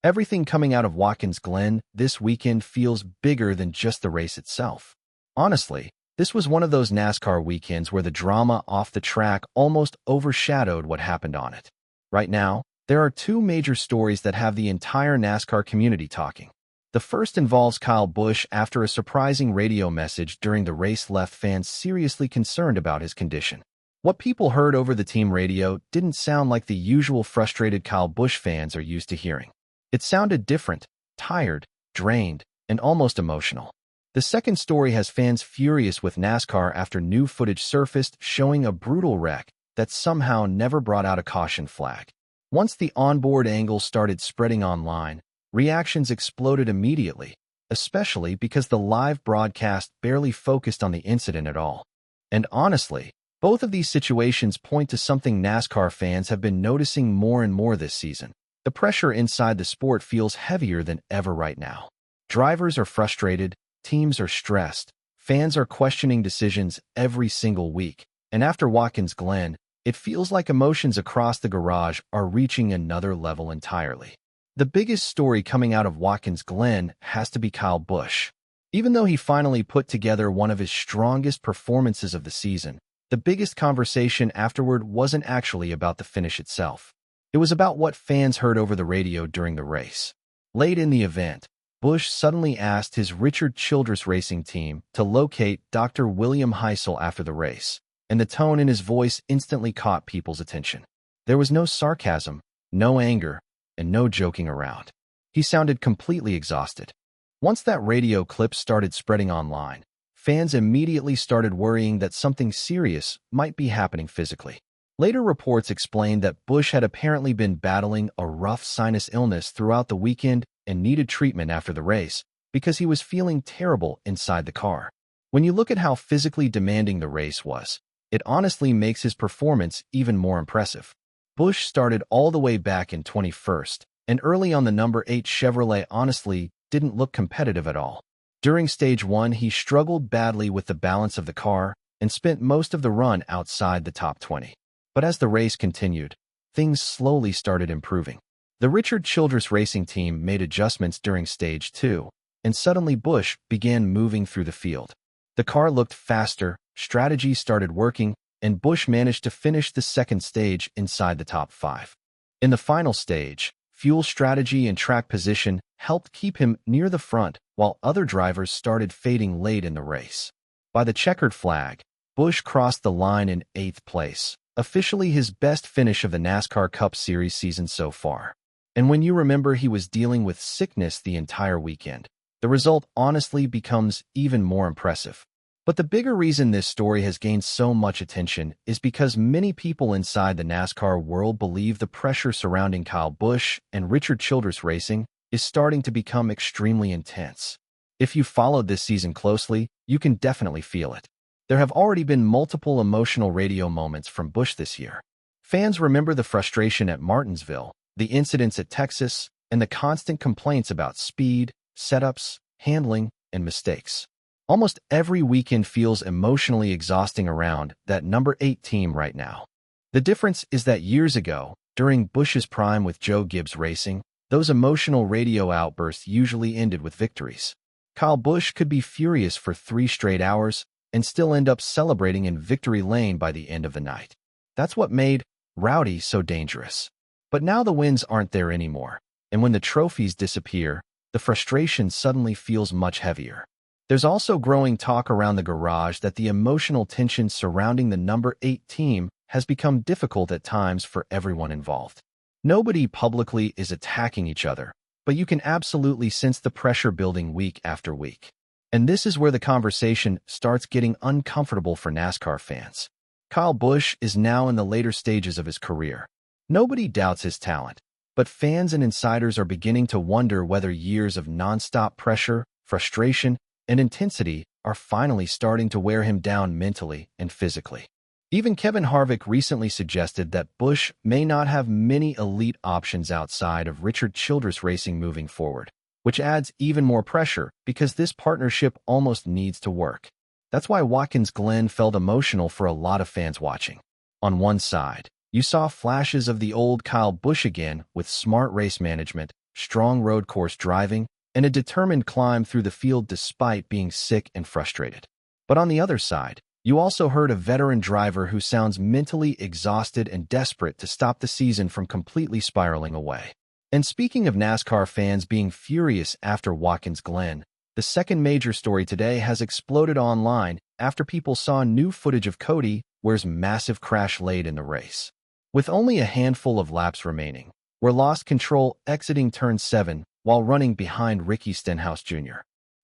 Everything coming out of Watkins Glen this weekend feels bigger than just the race itself. Honestly, this was one of those NASCAR weekends where the drama off the track almost overshadowed what happened on it. Right now, there are two major stories that have the entire NASCAR community talking. The first involves Kyle Busch after a surprising radio message during the race left fans seriously concerned about his condition. What people heard over the team radio didn't sound like the usual frustrated Kyle Busch fans are used to hearing. It sounded different, tired, drained, and almost emotional. The second story has fans furious with NASCAR after new footage surfaced showing a brutal wreck that somehow never brought out a caution flag. Once the onboard angles started spreading online, reactions exploded immediately, especially because the live broadcast barely focused on the incident at all. And honestly, both of these situations point to something NASCAR fans have been noticing more and more this season. The pressure inside the sport feels heavier than ever right now. Drivers are frustrated, teams are stressed, fans are questioning decisions every single week, and after Watkins Glen, it feels like emotions across the garage are reaching another level entirely. The biggest story coming out of Watkins Glen has to be Kyle Busch. Even though he finally put together one of his strongest performances of the season, the biggest conversation afterward wasn't actually about the finish itself. It was about what fans heard over the radio during the race. Late in the event, Busch suddenly asked his Richard Childress Racing team to locate Dr. William Heisel after the race, and the tone in his voice instantly caught people's attention. There was no sarcasm, no anger, and no joking around. He sounded completely exhausted. Once that radio clip started spreading online, fans immediately started worrying that something serious might be happening physically. Later reports explained that Busch had apparently been battling a rough sinus illness throughout the weekend and needed treatment after the race because he was feeling terrible inside the car. When you look at how physically demanding the race was, it honestly makes his performance even more impressive. Busch started all the way back in 21st, and early on the number 8 Chevrolet honestly didn't look competitive at all. During Stage 1, he struggled badly with the balance of the car and spent most of the run outside the top 20. But as the race continued, things slowly started improving. The Richard Childress Racing team made adjustments during Stage 2, and suddenly Busch began moving through the field. The car looked faster, strategy started working, and Busch managed to finish the second stage inside the top 5. In the final stage, fuel strategy and track position helped keep him near the front while other drivers started fading late in the race. By the checkered flag, Busch crossed the line in 8th place, officially his best finish of the NASCAR Cup Series season so far. And when you remember he was dealing with sickness the entire weekend, the result honestly becomes even more impressive. But the bigger reason this story has gained so much attention is because many people inside the NASCAR world believe the pressure surrounding Kyle Busch and Richard Childress Racing is starting to become extremely intense. If you followed this season closely, you can definitely feel it. There have already been multiple emotional radio moments from Busch this year. Fans remember the frustration at Martinsville, the incidents at Texas, and the constant complaints about speed, setups, handling, and mistakes. Almost every weekend feels emotionally exhausting around that number 8 team right now. The difference is that years ago, during Busch's prime with Joe Gibbs Racing, those emotional radio outbursts usually ended with victories. Kyle Busch could be furious for 3 straight hours and still end up celebrating in victory lane by the end of the night. That's what made Rowdy so dangerous. But now the wins aren't there anymore, and when the trophies disappear, the frustration suddenly feels much heavier. There's also growing talk around the garage that the emotional tension surrounding the number 8 team has become difficult at times for everyone involved. Nobody publicly is attacking each other, but you can absolutely sense the pressure building week after week. And this is where the conversation starts getting uncomfortable for NASCAR fans. Kyle Busch is now in the later stages of his career. Nobody doubts his talent, but fans and insiders are beginning to wonder whether years of nonstop pressure, frustration, and intensity are finally starting to wear him down mentally and physically. Even Kevin Harvick recently suggested that Busch may not have many elite options outside of Richard Childress Racing moving forward, which adds even more pressure because this partnership almost needs to work. That's why Watkins Glen felt emotional for a lot of fans watching. On one side, you saw flashes of the old Kyle Busch again with smart race management, strong road course driving, and a determined climb through the field despite being sick and frustrated. But on the other side, you also heard a veteran driver who sounds mentally exhausted and desperate to stop the season from completely spiraling away. And speaking of NASCAR fans being furious after Watkins Glen, the second major story today has exploded online after people saw new footage of Cody's massive crash late in the race. With only a handful of laps remaining, Ware lost control exiting turn 7 while running behind Ricky Stenhouse Jr.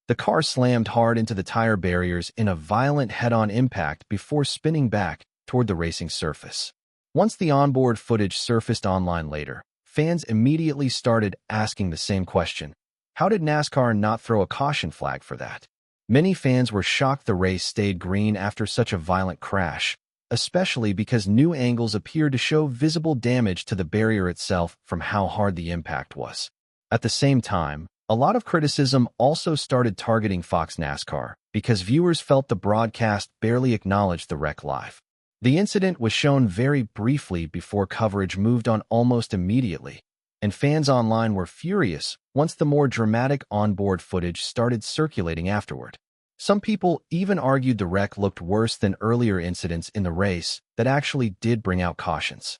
The car slammed hard into the tire barriers in a violent head-on impact before spinning back toward the racing surface. Once the onboard footage surfaced online later, fans immediately started asking the same question. How did NASCAR not throw a caution flag for that? Many fans were shocked the race stayed green after such a violent crash, especially because new angles appeared to show visible damage to the barrier itself from how hard the impact was. At the same time, a lot of criticism also started targeting Fox NASCAR because viewers felt the broadcast barely acknowledged the wreck live. The incident was shown very briefly before coverage moved on almost immediately, and fans online were furious once the more dramatic onboard footage started circulating afterward. Some people even argued the wreck looked worse than earlier incidents in the race that actually did bring out cautions.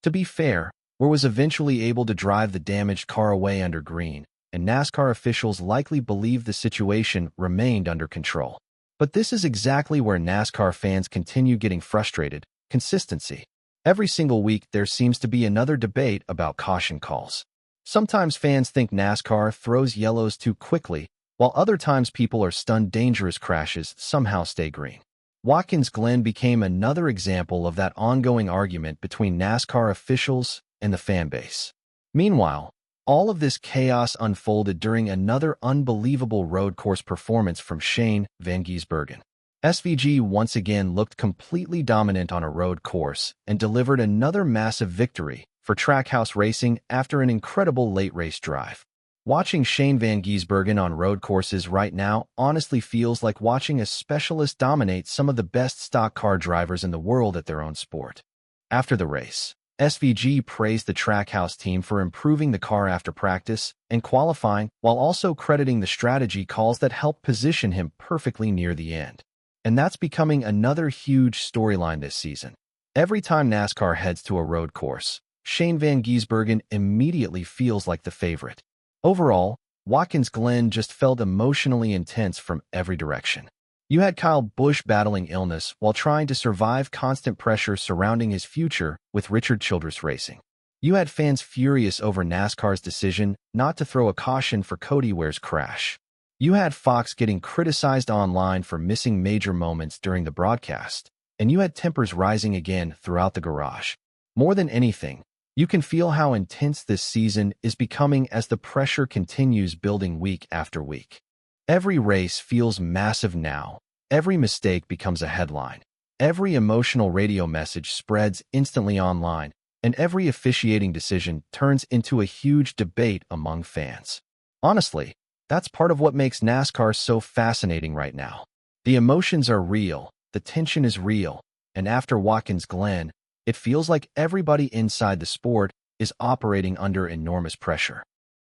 To be fair, Ware was eventually able to drive the damaged car away under green, and NASCAR officials likely believed the situation remained under control. But this is exactly where NASCAR fans continue getting frustrated: consistency. Every single week there seems to be another debate about caution calls. Sometimes fans think NASCAR throws yellows too quickly, while other times people are stunned dangerous crashes somehow stay green. Watkins Glen became another example of that ongoing argument between NASCAR officials and the fan base. Meanwhile, all of this chaos unfolded during another unbelievable road course performance from Shane Van Gisbergen. SVG once again looked completely dominant on a road course and delivered another massive victory for Trackhouse Racing after an incredible late race drive. Watching Shane Van Gisbergen on road courses right now honestly feels like watching a specialist dominate some of the best stock car drivers in the world at their own sport. After the race, SVG praised the Trackhouse team for improving the car after practice and qualifying, while also crediting the strategy calls that helped position him perfectly near the end. And that's becoming another huge storyline this season. Every time NASCAR heads to a road course, Shane Van Gisbergen immediately feels like the favorite. Overall, Watkins Glen just felt emotionally intense from every direction. You had Kyle Busch battling illness while trying to survive constant pressure surrounding his future with Richard Childress Racing. You had fans furious over NASCAR's decision not to throw a caution for Ware's crash. You had Fox getting criticized online for missing major moments during the broadcast, and you had tempers rising again throughout the garage. More than anything, you can feel how intense this season is becoming as the pressure continues building week after week. Every race feels massive now. Every mistake becomes a headline. Every emotional radio message spreads instantly online, and every officiating decision turns into a huge debate among fans. Honestly, that's part of what makes NASCAR so fascinating right now. The emotions are real, the tension is real, and after Watkins Glen, it feels like everybody inside the sport is operating under enormous pressure.